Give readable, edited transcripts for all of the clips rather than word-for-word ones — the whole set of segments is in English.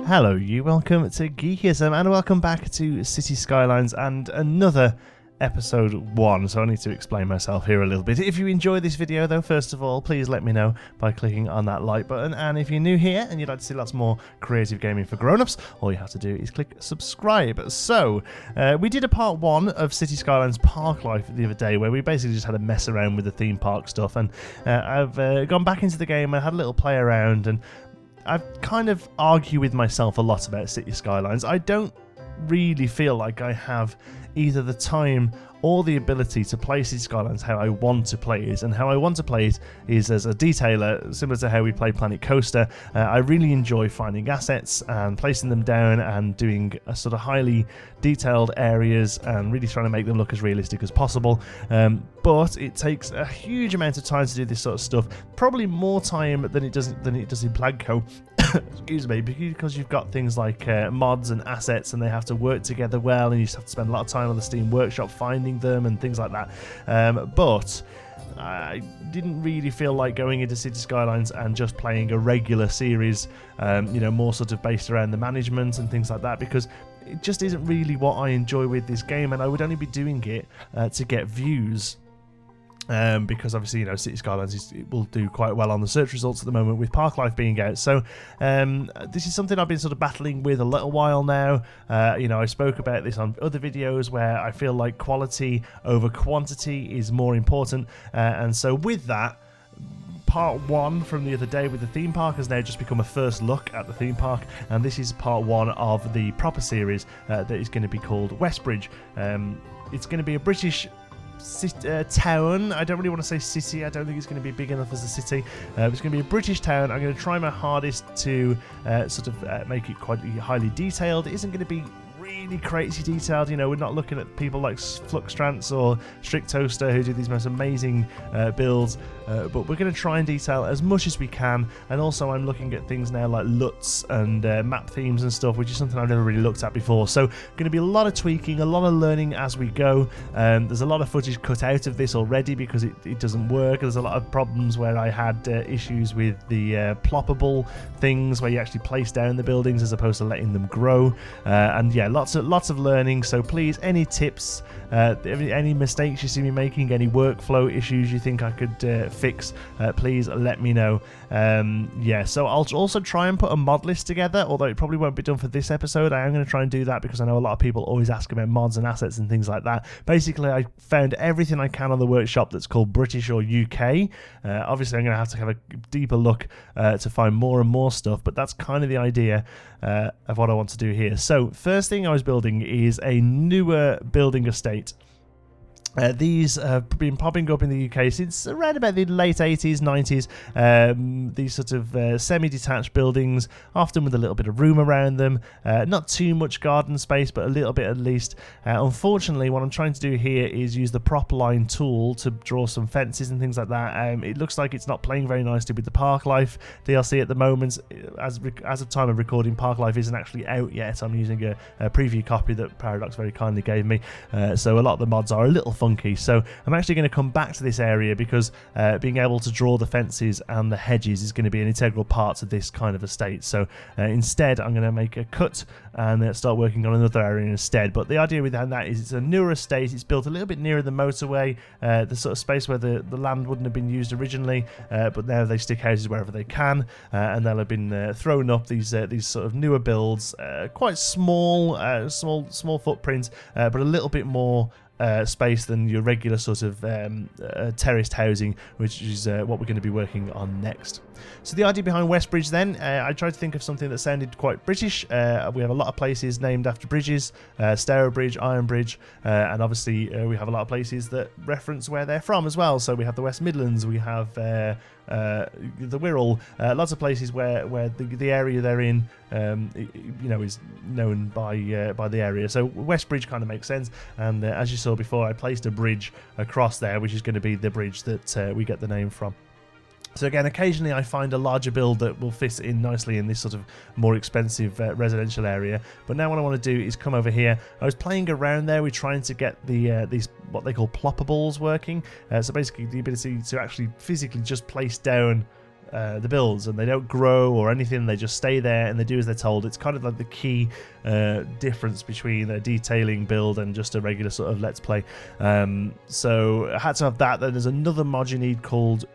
Hello you, welcome to Geekism and welcome back to Cities Skylines and another episode 1. So I need to explain myself here a little bit. If you enjoy this video though, first of all, please let me know by clicking on that like button, and if you're new here and you'd like to see lots more creative gaming for grown-ups, all you have to do is click subscribe. So we did a part 1 of Cities Skylines Parklife the other day where we basically just had a mess around with the theme park stuff, and I've gone back into the game and had a little play around, and I've kind of argued with myself a lot about Cities Skylines. I don't really feel like I have either the time or the ability to play Cities Skylines how I want to play it, and how I want to play it is as a detailer, similar to how we play Planet Coaster. I really enjoy finding assets and placing them down and doing a sort of highly detailed areas and really trying to make them look as realistic as possible, but it takes a huge amount of time to do this sort of stuff, probably more time than it does in Plagco. Excuse me, because you've got things like mods and assets, and they have to work together well, and you just have to spend a lot of time on the Steam Workshop finding them and things like that. But I didn't really feel like going into Cities Skylines and just playing a regular series, more sort of based around the management and things like that, because it just isn't really what I enjoy with this game, and I would only be doing it to get views. Because obviously, Cities Skylines will do quite well on the search results at the moment with Parklife being out. So this is something I've been sort of battling with a little while now. I spoke about this on other videos where I feel like quality over quantity is more important. And so with that, part 1 from the other day with the theme park has now just become a first look at the theme park, and this is part 1 of the proper series that is going to be called Westbridge. It's going to be a British town. I don't really want to say city. I don't think it's going to be big enough as a city. It's going to be a British town. I'm going to try my hardest to make it quite highly detailed. It isn't going to be really crazy detailed. We're not looking at people like Fluxtrance or Strict Toaster who do these most amazing builds, but we're going to try and detail as much as we can. And also I'm looking at things now like LUTs and map themes and stuff, which is something I've never really looked at before. So going to be a lot of tweaking, a lot of learning as we go. There's a lot of footage cut out of this already because it doesn't work. There's a lot of problems where I had issues with the ploppable things where you actually place down the buildings as opposed to letting them grow, and yeah, lots of learning. So please, any tips, any mistakes you see me making, any workflow issues you think I could fix, please let me know. So I'll also try and put a mod list together, although it probably won't be done for this episode. I am going to try and do that because I know a lot of people always ask about mods and assets and things like that. Basically, I found everything I can on the workshop that's called British or UK. Obviously I'm going to have a deeper look to find more and more stuff, but that's kind of the idea of what I want to do here. So first thing I was building is a newer building estate. These have been popping up in the UK since around about the late 80s, 90s. These sort of semi-detached buildings, often with a little bit of room around them. Not too much garden space, but a little bit at least. Unfortunately, what I'm trying to do here is use the prop line tool to draw some fences and things like that. It looks like it's not playing very nicely with the Parklife DLC at the moment. As of time of recording, Parklife isn't actually out yet. I'm using a preview copy that Paradox very kindly gave me. So a lot of the mods are a little funky. So I'm actually going to come back to this area because being able to draw the fences and the hedges is going to be an integral part of this kind of estate. So instead I'm going to make a cut and start working on another area instead. But the idea with that is it's a newer estate. It's built a little bit nearer the motorway, the sort of space where the land wouldn't have been used originally, but now they stick houses wherever they can, and they'll have been thrown up these sort of newer builds, quite small footprint, but a little bit more space than your regular sort of terraced housing, which is what we're going to be working on next. So the idea behind Westbridge then, I tried to think of something that sounded quite British. We have a lot of places named after bridges, Stourbridge, Ironbridge, and obviously we have a lot of places that reference where they're from as well. So we have the West Midlands, we have the Wirral, lots of places where the area they're in is known by the area. So Westbridge kind of makes sense, and as you saw before, I placed a bridge across there, which is going to be the bridge that we get the name from. So again, occasionally I find a larger build that will fit in nicely in this sort of more expensive residential area. But now what I want to do is come over here. I was playing around there. We're trying to get these what they call ploppables working. So basically the ability to actually physically just place down builds, and they don't grow or anything. They just stay there and they do as they're told. It's kind of like the key difference between a detailing build and just a regular sort of let's play. So I had to have that. Then there's another mod you need called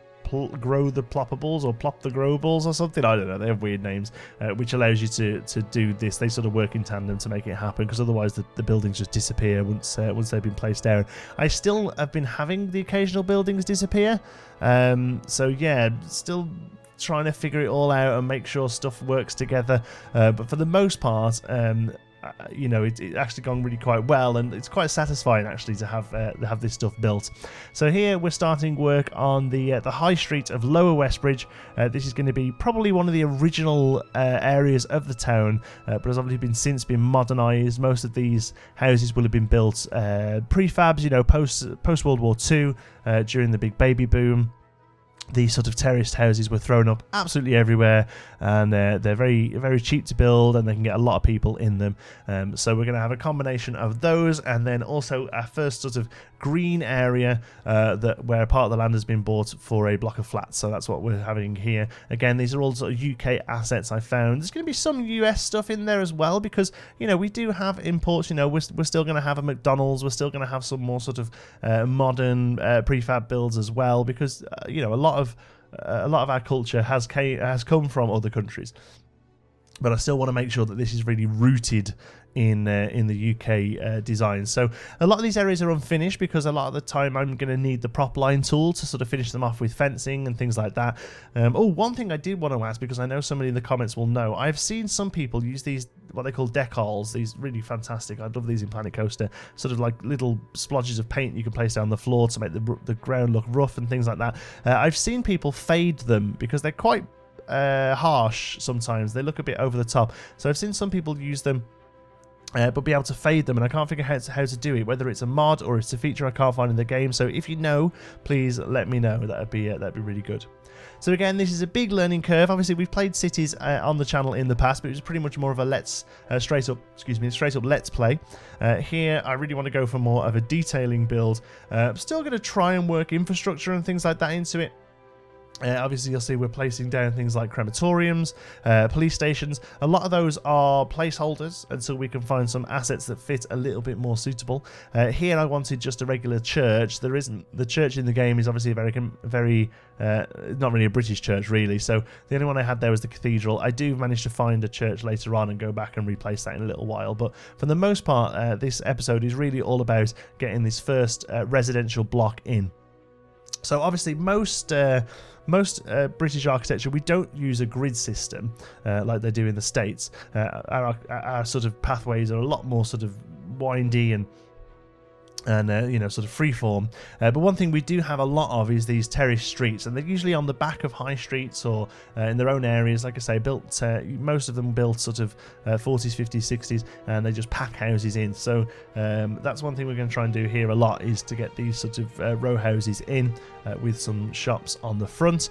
Grow the Ploppables or Plop the Growables or something. I don't know, they have weird names, which allows you to do this. They sort of work in tandem to make it happen, because otherwise the buildings just disappear once they've been placed down. I still have been having the occasional buildings disappear, so yeah, still trying to figure it all out and make sure stuff works together, but for the most part, you know, it's actually gone really quite well, and it's quite satisfying actually to have this stuff built. So here we're starting work on the high street of Lower Westbridge. This is going to be probably one of the original areas of the town, but has obviously since been modernised. Most of these houses will have been built prefabs, you know, post World War II, during the big baby boom. These sort of terraced houses were thrown up absolutely everywhere, and they're very, very cheap to build, and they can get a lot of people in them. So we're going to have a combination of those, and then also our first sort of green area where part of the land has been bought for a block of flats. So that's what we're having here. Again, these are all sort of UK assets I found. There's going to be some US stuff in there as well, because, you know, we do have imports. You know, we're still going to have a McDonald's. We're still going to have some more sort of modern prefab builds as well, because you know, a lot of our culture has come from other countries, but I still want to make sure that this is really rooted in the UK design. So a lot of these areas are unfinished, because a lot of the time I'm going to need the prop line tool to sort of finish them off with fencing and things like that. One thing I did want to ask, because I know somebody in the comments will know, I've seen some people use these what they call decals, these really fantastic, I love these in Planet Coaster, sort of like little splodges of paint you can place down the floor to make the ground look rough and things like that. I've seen people fade them because they're quite harsh sometimes. They look a bit over the top. So I've seen some people use them but be able to fade them, and I can't figure out how to do it, whether it's a mod or it's a feature I can't find in the game. So if you know, please let me know. That'd be really good. So again, this is a big learning curve. Obviously, we've played Cities on the channel in the past, but it was pretty much more of a straight up let's play. Here, I really want to go for more of a detailing build. I'm still going to try and work infrastructure and things like that into it. Obviously, you'll see we're placing down things like crematoriums, police stations. A lot of those are placeholders until we can find some assets that fit a little bit more suitable. Here, I wanted just a regular church. There isn't. The church in the game is obviously very not really a British church, really. So the only one I had there was the cathedral. I do manage to find a church later on and go back and replace that in a little while. But for the most part, this episode is really all about getting this first residential block in. So obviously, most British architecture, we don't use a grid system like they do in the States. Our sort of pathways are a lot more sort of windy and you know, sort of freeform. But one thing we do have a lot of is these terraced streets, and they're usually on the back of high streets or in their own areas. Like I say, built most of them built sort of 40s, 50s, 60s, and they just pack houses in. So that's one thing we're going to try and do here a lot, is to get these sort of row houses in with some shops on the front.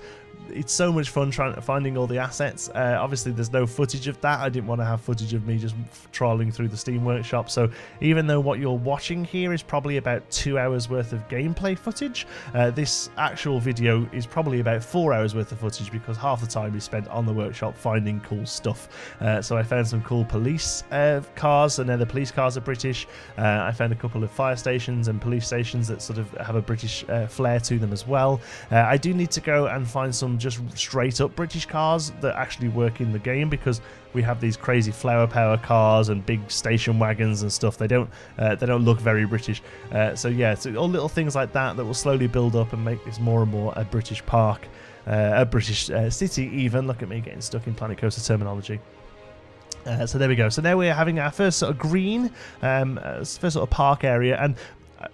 It's so much fun finding all the assets. Obviously, there's no footage of that. I didn't want to have footage of me just trawling through the Steam Workshop. So even though what you're watching here is probably about 2 hours worth of gameplay footage, this actual video is probably about 4 hours worth of footage, because half the time is spent on the workshop finding cool stuff. So I found some cool police cars, and the police cars are British. I found a couple of fire stations and police stations that sort of have a British flair to them as well. I do need to go and find some just straight up British cars that actually work in the game, because we have these crazy flower power cars and big station wagons and stuff. They don't look very British. So yeah, so all little things like that will slowly build up and make this more and more a British park, a British city even. Look at me getting stuck in Planet Coaster terminology. So there we go. So now we're having our first sort of green, first sort of park area, and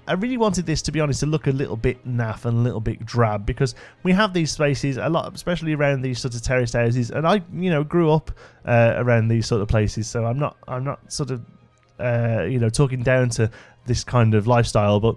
I really wanted this, to be honest, to look a little bit naff and a little bit drab, because we have these spaces a lot, especially around these sort of terraced houses, and I, you know, grew up around these sort of places, so I'm not sort of you know, talking down to this kind of lifestyle, but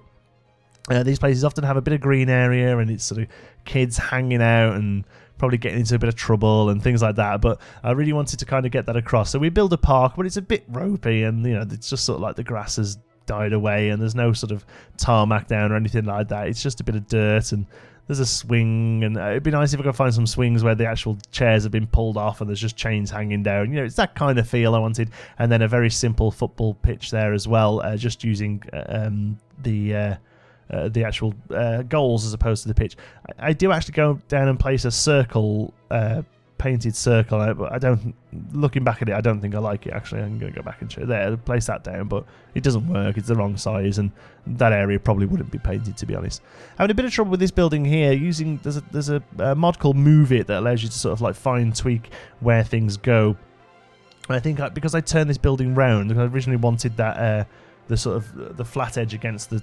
these places often have a bit of green area, and it's sort of kids hanging out and probably getting into a bit of trouble and things like that. But I really wanted to kind of get that across. So we build a park, but it's a bit ropey, and you know, it's just sort of like the grass has died away, and there's no sort of tarmac down or anything like that. It's just a bit of dirt, and there's a swing, and it'd be nice if I could find some swings where the actual chairs have been pulled off and there's just chains hanging down. It's that kind of feel I wanted. And then a very simple football pitch there as well, just using the actual goals as opposed to the pitch. I do actually go down and place a circle, painted circle, but I don't. Looking back at it, I don't think I like it. Actually, I'm going to go back and place that down, but it doesn't work. It's the wrong size, and that area probably wouldn't be painted, to be honest. Having a bit of trouble with this building here. There's a mod called Move It that allows you to sort of like fine tweak where things go. And I think because I turned this building round, I originally wanted that the sort of the flat edge against the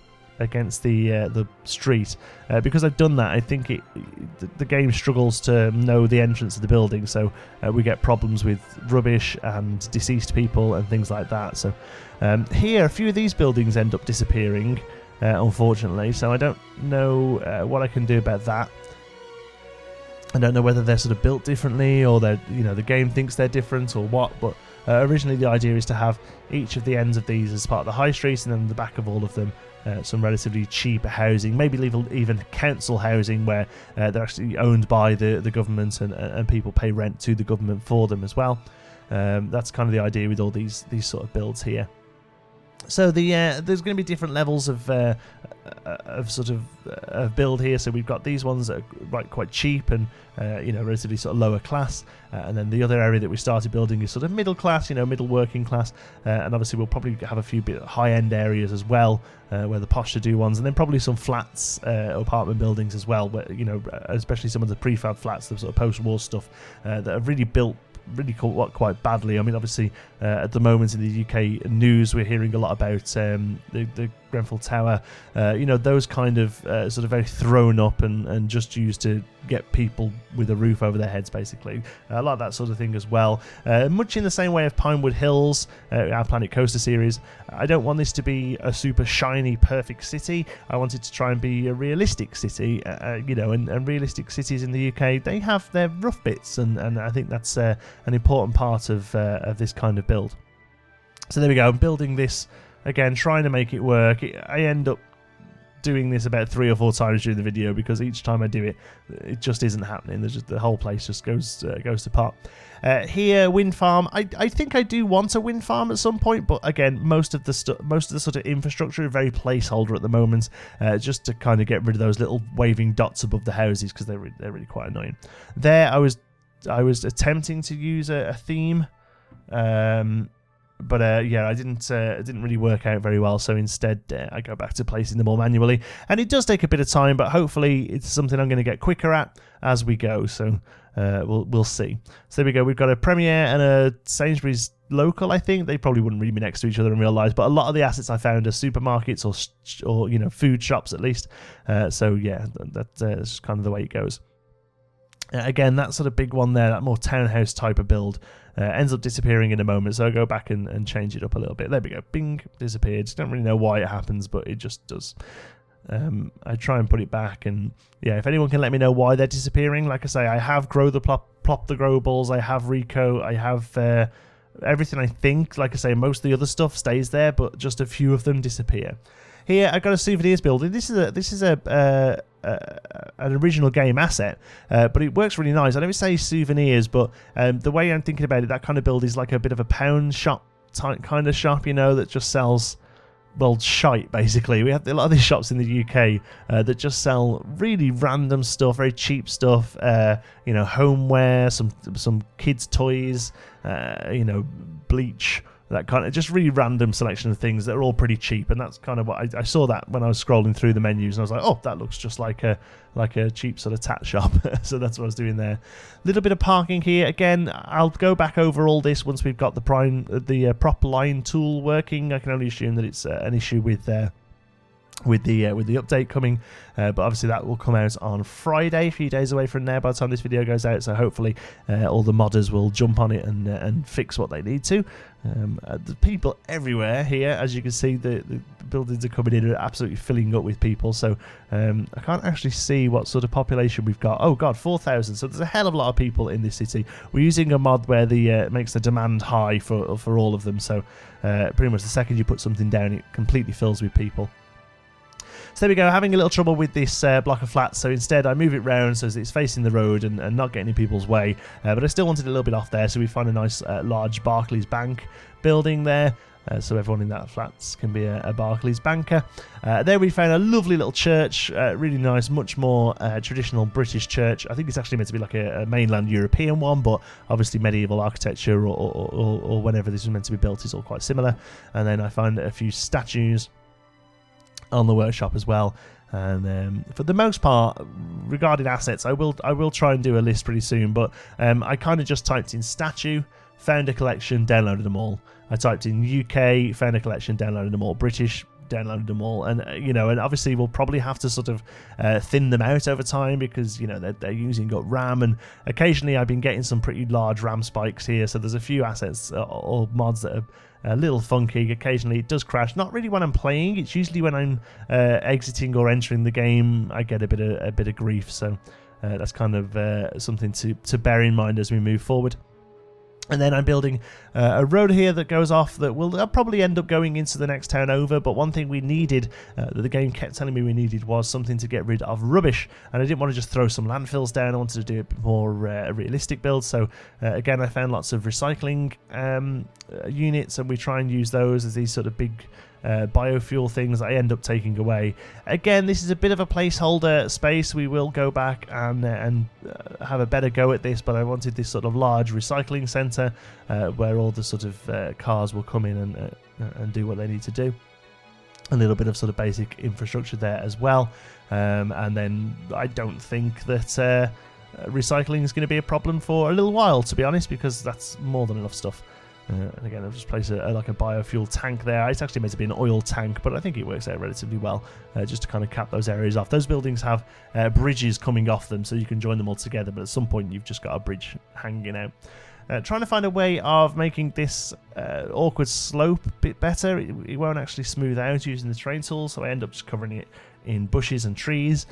street. Because I've done that, I think the game struggles to know the entrance of the building, so we get problems with rubbish and deceased people and things like that. So here, a few of these buildings end up disappearing, unfortunately, so I don't know what I can do about that. I don't know whether they're sort of built differently, or they're, the game thinks they're different or what, but originally the idea is to have each of the ends of these as part of the high street, and then the back of all of them some relatively cheap housing, maybe even council housing where they're actually owned by the government, and people pay rent to the government for them as well. That's kind of the idea with all these sort of builds here. So there's going to be different levels of build here. So we've got these ones that are quite cheap and relatively sort of lower class, and then the other area that we started building is sort of middle class, middle working class, and obviously we'll probably have a few bit high end areas as well, where the posh to do ones, and then probably some flats, apartment buildings as well, where especially some of the prefab flats, the sort of post-war stuff that are really built really quite badly. I mean, obviously, at the moment in the UK news, we're hearing a lot about the Grenfell Tower, those kind of sort of very thrown up and just used to get people with a roof over their heads, basically. A lot of that sort of thing as well. Much in the same way of Pinewood Hills, our Planet Coaster series. I don't want this to be a super shiny, perfect city. I want it to try and be a realistic city, and realistic cities in the UK, they have their rough bits, and I think that's an important part of this kind of build. So there we go. I'm building this again, trying to make it work. I end up doing this about 3 or 4 times during the video because each time I do it, it just isn't happening. The whole place just goes to pot. Here, wind farm. I think I do want a wind farm at some point, but again, most of the sort of infrastructure is very placeholder at the moment, just to kind of get rid of those little waving dots above the houses because they're really quite annoying. There, I was attempting to use a theme. But it didn't really work out very well, so instead I go back to placing them all manually, and it does take a bit of time, but hopefully it's something I'm going to get quicker at as we go, so we'll see. So there we go, we've got a Premier and a Sainsbury's local. I think they probably wouldn't really be next to each other in real life, but a lot of the assets I found are supermarkets or food shops at least, so yeah, that's kind of the way it goes. Again, that sort of big one there, that more townhouse type of build, ends up disappearing in a moment, so I'll go back and change it up a little bit. There we go, bing, disappeared. Don't really know why it happens, but it just does. I try and put it back, and yeah, if anyone can let me know why they're disappearing, like I say, I have plop the grow balls, I have Rico, I have everything. I think, like I say, most of the other stuff stays there, but just a few of them disappear. Here, I've got a souvenirs building. This is an original game asset, but it works really nice. I don't say souvenirs, but the way I'm thinking about it, that kind of build is like a bit of a pound shop type kind of shop, that just sells, well, shite, basically. We have a lot of these shops in the UK that just sell really random stuff, very cheap stuff, homeware, some kids' toys, bleach, that kind of just really random selection of things that are all pretty cheap, and that's kind of what I saw that when I was scrolling through the menus, and I was like, oh, that looks just like a cheap sort of tat shop. So that's what I was doing there. Little bit of parking here. Again, I'll go back over all this once we've got the prop line tool working. I can only assume that it's an issue with the update coming, but obviously that will come out on Friday, a few days away from now by the time this video goes out, so hopefully all the modders will jump on it and fix what they need to. The people everywhere here, as you can see, the buildings are coming in and absolutely filling up with people, so I can't actually see what sort of population we've got. Oh god, 4,000, so there's a hell of a lot of people in this city. We're using a mod where the makes the demand high for all of them, so pretty much the second you put something down, it completely fills with people. So there we go, having a little trouble with this block of flats, so instead I move it round so that it's facing the road and not getting in people's way, but I still wanted a little bit off there, so we find a nice large Barclays Bank building there, so everyone in that flats can be a Barclays banker. There we found a lovely little church, really nice, much more traditional British church. I think it's actually meant to be like a mainland European one, but obviously medieval architecture or whenever this was meant to be built is all quite similar. And then I find a few statues on the workshop as well, and for the most part regarding assets, I will try and do a list pretty soon, but I kind of just typed in statue, found a collection, downloaded them all. I typed in UK, found a collection, downloaded them all. British, downloaded them all, and and obviously we'll probably have to sort of thin them out over time, because they're using up RAM, and occasionally I've been getting some pretty large RAM spikes here, so there's a few assets or mods that are a little funky. Occasionally it does crash, not really when I'm playing, it's usually when I'm exiting or entering the game I get a bit of grief, so that's kind of something to bear in mind as we move forward. And then I'm building a road here that goes off that will probably end up going into the next town over, but one thing we needed, that the game kept telling me we needed, was something to get rid of rubbish, and I didn't want to just throw some landfills down. I wanted to do a bit more realistic build, so again I found lots of recycling units, and we try and use those as these sort of big biofuel things that I end up taking away. Again, this is a bit of a placeholder space. We will go back and have a better go at this, but I wanted this sort of large recycling centre where all the sort of cars will come in and do what they need to do. A little bit of sort of basic infrastructure there as well, and then I don't think that recycling is going to be a problem for a little while, to be honest, because that's more than enough stuff. And again, I've just placed like a biofuel tank there. It's actually meant to be an oil tank, but I think it works out relatively well, just to kind of cap those areas off. Those buildings have bridges coming off them, so you can join them all together, but at some point you've just got a bridge hanging out. Trying to find a way of making this awkward slope a bit better. It won't actually smooth out using the terrain tool, so I end up just covering it in bushes and trees,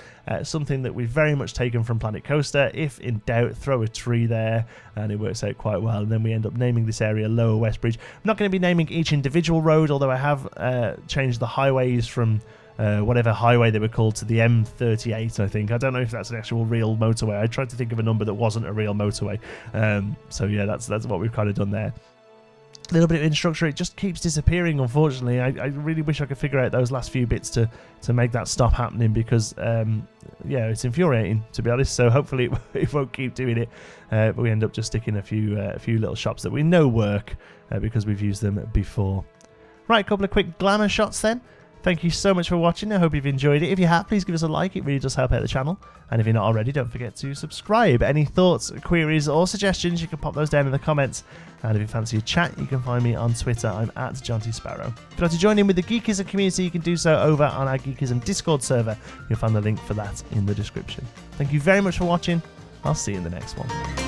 something that we've very much taken from Planet Coaster. If in doubt, throw a tree there, and it works out quite well. And then we end up naming this area Lower Westbridge. I'm not going to be naming each individual road, although I have changed the highways from whatever highway they were called to the M38, I think. I don't know if that's an actual real motorway. I tried to think of a number that wasn't a real motorway. So yeah, that's what we've kind of done there. A little bit of infrastructure, it just keeps disappearing, unfortunately. I really wish I could figure out those last few bits to make that stop happening, because yeah, it's infuriating, to be honest. So hopefully it won't keep doing it, but we end up just sticking a few little shops that we know work, because we've used them before. Right, a couple of quick glamour shots then. Thank you so much for watching. I hope you've enjoyed it. If you have, please give us a like. It really does help out the channel. And if you're not already, don't forget to subscribe. Any thoughts, queries, or suggestions, you can pop those down in the comments. And if you fancy a chat, you can find me on Twitter. I'm at Jonty Sparrow. If you'd like to join in with the Geekism community, you can do so over on our Geekism Discord server. You'll find the link for that in the description. Thank you very much for watching. I'll see you in the next one.